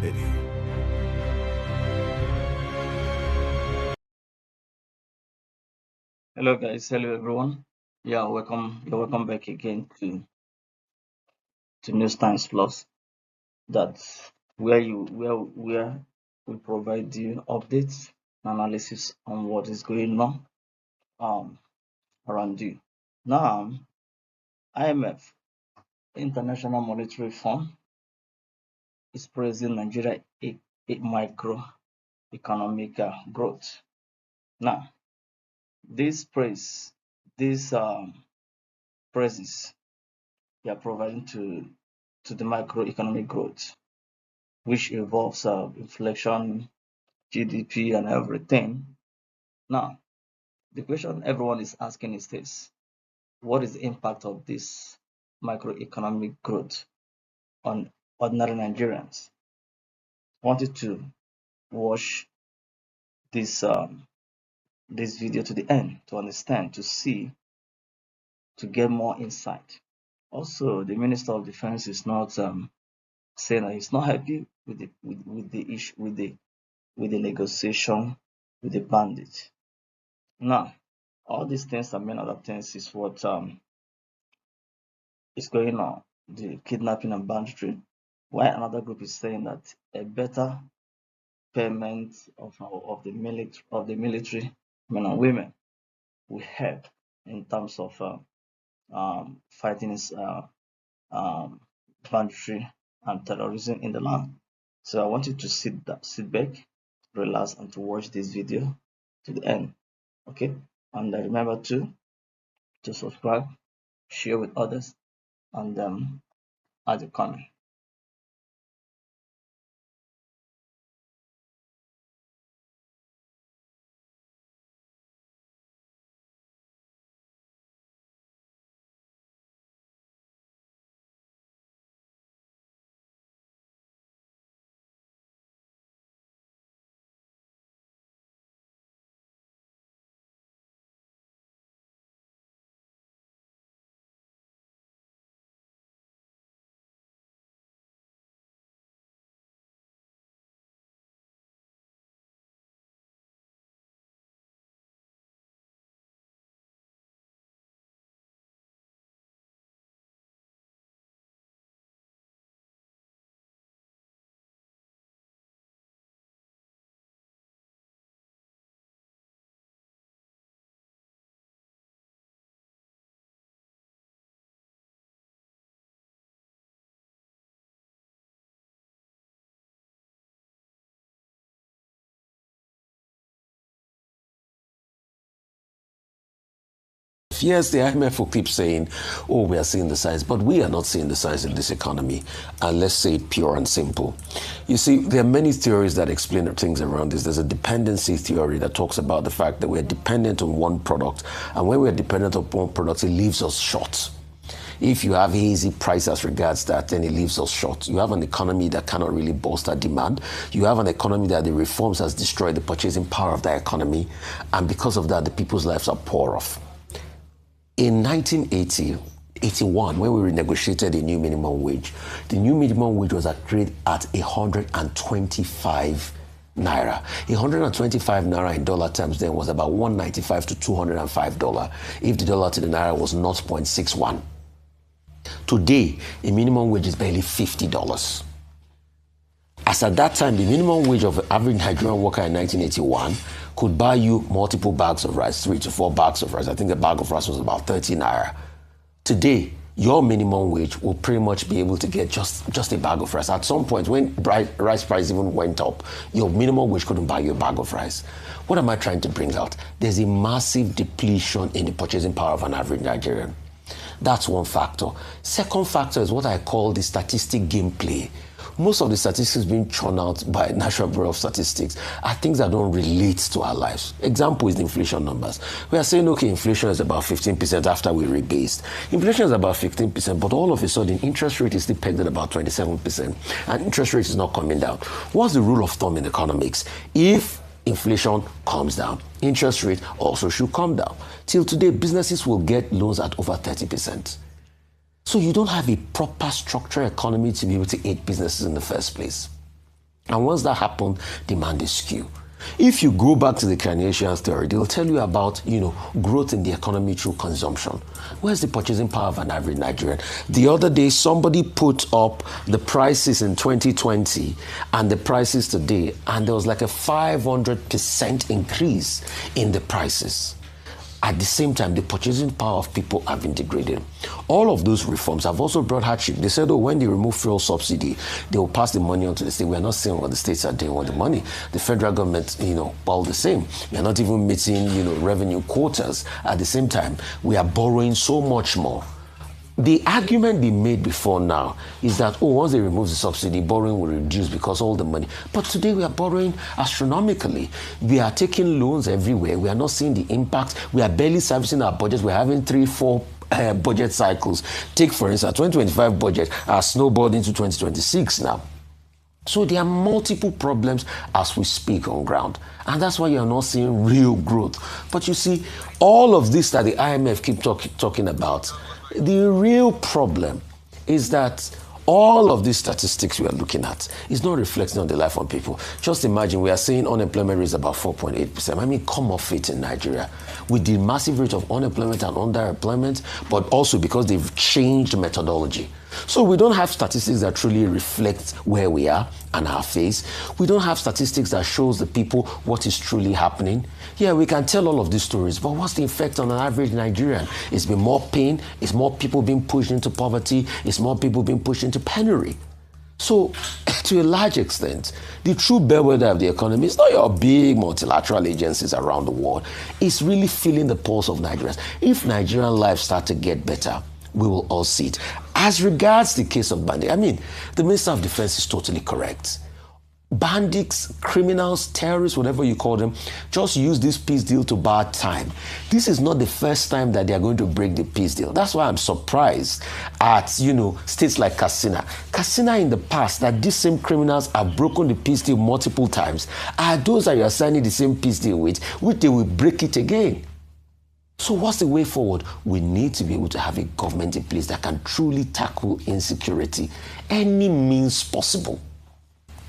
video. Hello guys, hello everyone. You're welcome back again to News Times Plus. That's where we provide you updates, analysis on what is going on um around you. Now, IMF, International Monetary Fund, is praising Nigeria a microeconomic growth. Now, this praise, these praises they are providing to the microeconomic growth, which involves inflation, GDP, and everything. Now, the question everyone is asking is this: what is the impact of this microeconomic growth on ordinary Nigerians? I wanted to watch this this video to the end to understand, to see, to get more insight. Also, the Minister of Defense is not saying that he's not happy with the issue with the negotiation with the bandits. Now, all these things and many other things is what is going on. The kidnapping and banditry. While another group is saying that a better payment of the military men and women will help in terms of fighting um, banditry and terrorism in the land. So I want you to sit back, relax, and to watch this video to the end. Okay, and remember to subscribe, share with others, and add a comment. Yes, the IMF will keep saying, oh, we are seeing the signs, but we are not seeing the signs in this economy. And let's say it pure and simple. You see, there are many theories that explain the things around this. There's a dependency theory that talks about the fact that we're dependent on one product. And when we're dependent on one product, it leaves us short. If you have hazy price as regards that, then it leaves us short. You have an economy that cannot really bolster demand. You have an economy that the reforms has destroyed the purchasing power of that economy. And because of that, the people's lives are poor off. In 1981, when we renegotiated the new minimum wage, the new minimum wage was agreed at 125 naira. 125 naira in dollar terms then was about $195 to $205 if the dollar to the naira was 0.61. Today, the minimum wage is barely $50. As at that time, the minimum wage of an average Nigerian worker in 1981 could buy you multiple bags of rice, 3 to 4 bags of rice. I think a bag of rice was about 30 naira. Today, your minimum wage will pretty much be able to get just a bag of rice. At some point, when rice price even went up, your minimum wage couldn't buy you a bag of rice. What am I trying to bring out? There's a massive depletion in the purchasing power of an average Nigerian. That's one factor. Second factor is what I call the statistic gameplay. Most of the statistics being churned out by National Bureau of Statistics are things that don't relate to our lives. Example is the inflation numbers. We are saying, okay, inflation is about 15% after we rebased. Inflation is about 15%, but all of a sudden, interest rate is still pegged at about 27%, and interest rate is not coming down. What's the rule of thumb in economics? If inflation comes down, interest rate also should come down. Till today, businesses will get loans at over 30%. So you don't have a proper structured economy to be able to aid businesses in the first place. And once that happened, demand is skew. If you go back to the Keynesian theory, they'll tell you about, growth in the economy through consumption. Where's the purchasing power of an average Nigerian? The other day, somebody put up the prices in 2020 and the prices today, and there was like a 500% increase in the prices. At the same time, the purchasing power of people have been degraded. All of those reforms have also brought hardship. They said, when they remove fuel subsidy, they will pass the money on to the state. We are not seeing what the states are doing with the money. The federal government, all the same. We are not even meeting, revenue quotas. At the same time, we are borrowing so much more. The argument they made before now is that, once they remove the subsidy, borrowing will reduce because all the money. But today we are borrowing astronomically. We are taking loans everywhere. We are not seeing the impact. We are barely servicing our budgets. We're having 3-4 budget cycles. Take, for instance, 2025 budget are snowballed into 2026 now. So there are multiple problems as we speak on ground. And that's why you're not seeing real growth. But you see, all of this that the IMF keep talking about, the real problem is that all of these statistics we are looking at is not reflecting on the life of people. Just imagine, we are saying unemployment rate is about 4.8%. I mean, come off it in Nigeria. With the massive rate of unemployment and underemployment, but also because they've changed methodology. So we don't have statistics that truly reflect where we are and our face. We don't have statistics that shows the people what is truly happening. Yeah, we can tell all of these stories, but what's the effect on an average Nigerian? It's been more pain, it's more people being pushed into poverty, it's more people being pushed into penury. So, to a large extent, the true bellwether of the economy is not your big multilateral agencies around the world. It's really feeling the pulse of Nigerians. If Nigerian lives start to get better, we will all see it. As regards the case of bandits, the Minister of Defense is totally correct. Bandits, criminals, terrorists, whatever you call them, just use this peace deal to buy time. This is not the first time that they are going to break the peace deal. That's why I'm surprised at, states like Katsina. Katsina in the past, that these same criminals have broken the peace deal multiple times, are those that you are signing the same peace deal with, which they will break it again. So what's the way forward? We need to be able to have a government in place that can truly tackle insecurity, any means possible.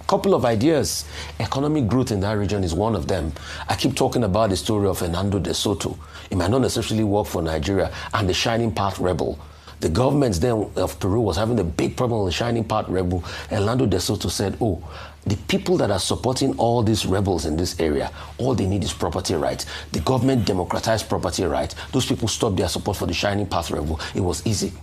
Couple of ideas. Economic growth in that region is one of them. I keep talking about the story of Hernando de Soto. It might not necessarily work for Nigeria and the Shining Path rebel. The government then of Peru was having a big problem with the Shining Path rebel. Hernando de Soto said, the people that are supporting all these rebels in this area, all they need is property rights. The government democratized property rights. Those people stopped their support for the Shining Path rebel. It was easy.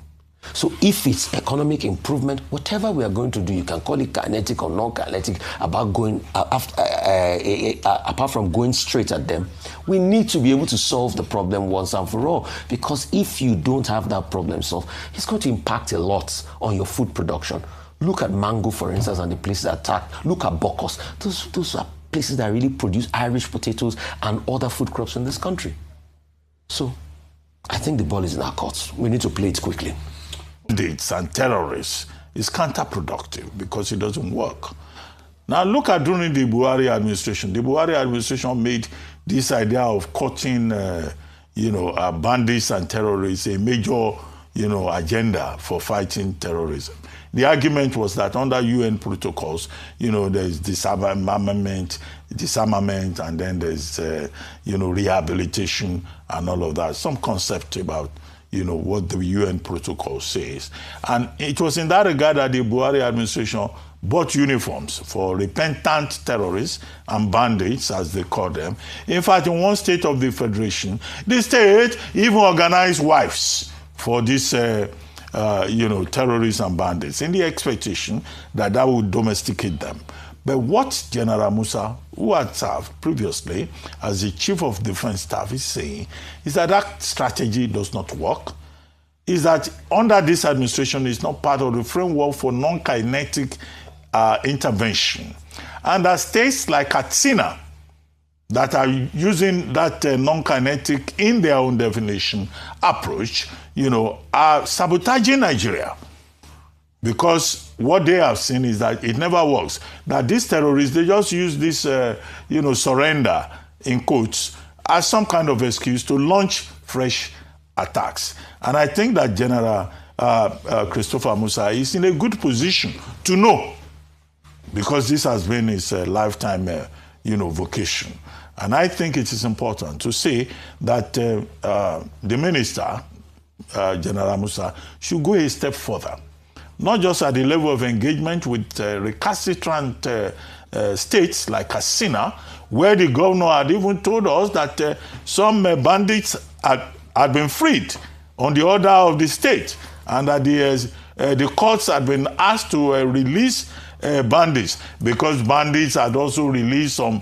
So if it's economic improvement, whatever we are going to do, you can call it kinetic or non-kinetic, about going apart from going straight at them, we need to be able to solve the problem once and for all. Because if you don't have that problem solved, it's going to impact a lot on your food production. Look at mango, for instance, and the places attacked. Look at Bokos. Those are places that really produce Irish potatoes and other food crops in this country. So I think the ball is in our courts. We need to play it quickly. Bandits and terrorists is counterproductive because it doesn't work. Now look at during the Buhari administration. The Buhari administration made this idea of cutting, bandits and terrorists a major, agenda for fighting terrorism. The argument was that under UN protocols, there's disarmament, and then there's, rehabilitation and all of that. Some concept about what the UN protocol says. And it was in that regard that the Buhari administration bought uniforms for repentant terrorists and bandits, as they call them. In fact, in one state of the federation, the state even organized wives for these terrorists and bandits in the expectation that that would domesticate them. But what General Musa, who had served previously as the Chief of Defense Staff, is saying is that that strategy does not work, is that under this administration is not part of the framework for non-kinetic intervention. And that states like Katsina that are using that non-kinetic in their own definition approach, are sabotaging Nigeria. Because what they have seen is that it never works. That these terrorists, they just use this, surrender, in quotes, as some kind of excuse to launch fresh attacks. And I think that General Christopher Musa is in a good position to know because this has been his lifetime, vocation. And I think it is important to say that the minister, General Musa, should go a step further, not just at the level of engagement with recalcitrant states like Katsina, where the governor had even told us that some bandits had been freed on the order of the state, and that the courts had been asked to release bandits, because bandits had also released some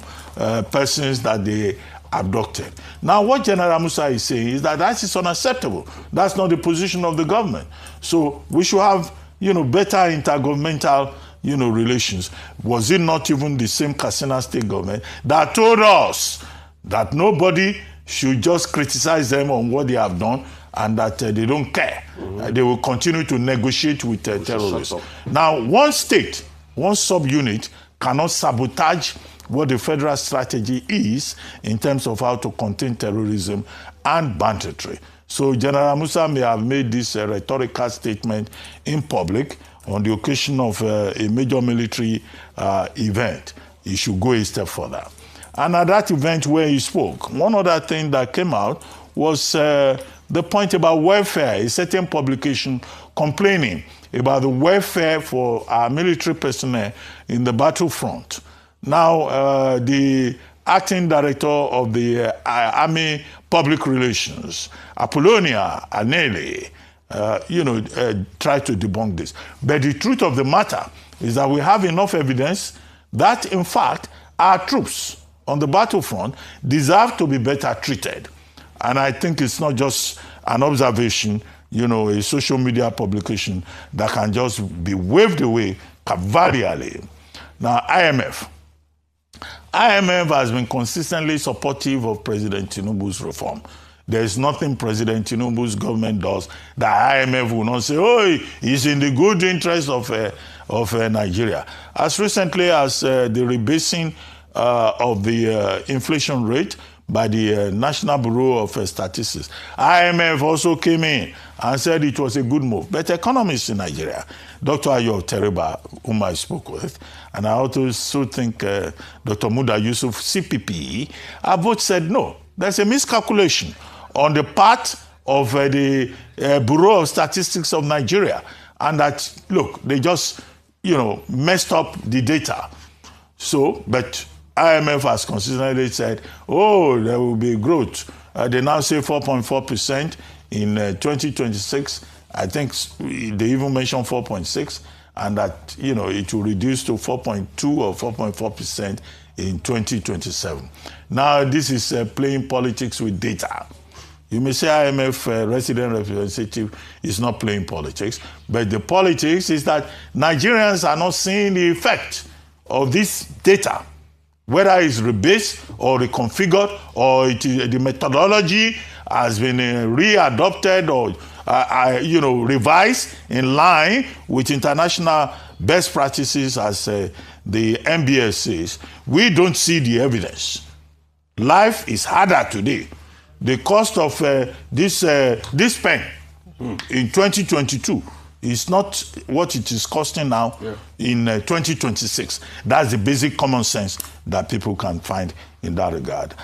persons that they abducted. Now, what General Musa is saying is that is unacceptable. That's not the position of the government. So we should have, better intergovernmental, relations. Was it not even the same Katsina state government that told us that nobody should just criticize them on what they have done, and that they don't care? They will continue to negotiate with terrorists. Now, one state, one subunit cannot sabotage what the federal strategy is in terms of how to contain terrorism and banditry. So General Musa may have made this rhetorical statement in public on the occasion of a major military event. He should go a step further. And at that event where he spoke, one other thing that came out was the point about welfare. A certain publication complaining about the welfare for our military personnel in the battlefront. Now, the acting director of the Army Public Relations, Apollonia Anele, tried to debunk this. But the truth of the matter is that we have enough evidence that, in fact, our troops on the battlefront deserve to be better treated. And I think it's not just an observation, a social media publication that can just be waved away cavalierly. Now, IMF has been consistently supportive of President Tinubu's reform. There is nothing President Tinubu's government does that IMF will not say, oh, it's in the good interest of Nigeria. As recently as the rebasing of the inflation rate by the National Bureau of Statistics, IMF also came in and said it was a good move. But economists in Nigeria, Dr. Ayo Tereba, whom I spoke with, and I also think Dr. Muda Yusuf, CPP, have both said no. There's a miscalculation on the part of the Bureau of Statistics of Nigeria, and that, look, they just, messed up the data. So, but IMF has consistently said, oh, there will be growth. They now say 4.4% in 2026. I think they even mentioned 4.6, and that, it will reduce to 4.2 or 4.4% in 2027. Now, this is playing politics with data. You may say IMF resident representative is not playing politics, but the politics is that Nigerians are not seeing the effect of this data, whether it's rebased or reconfigured, or the methodology has been readopted or revised in line with international best practices, as the MBS says. We don't see the evidence. Life is harder today. The cost of this pen in 2022 is not what it is costing now in 2026. That's the basic common sense that people can find in that regard.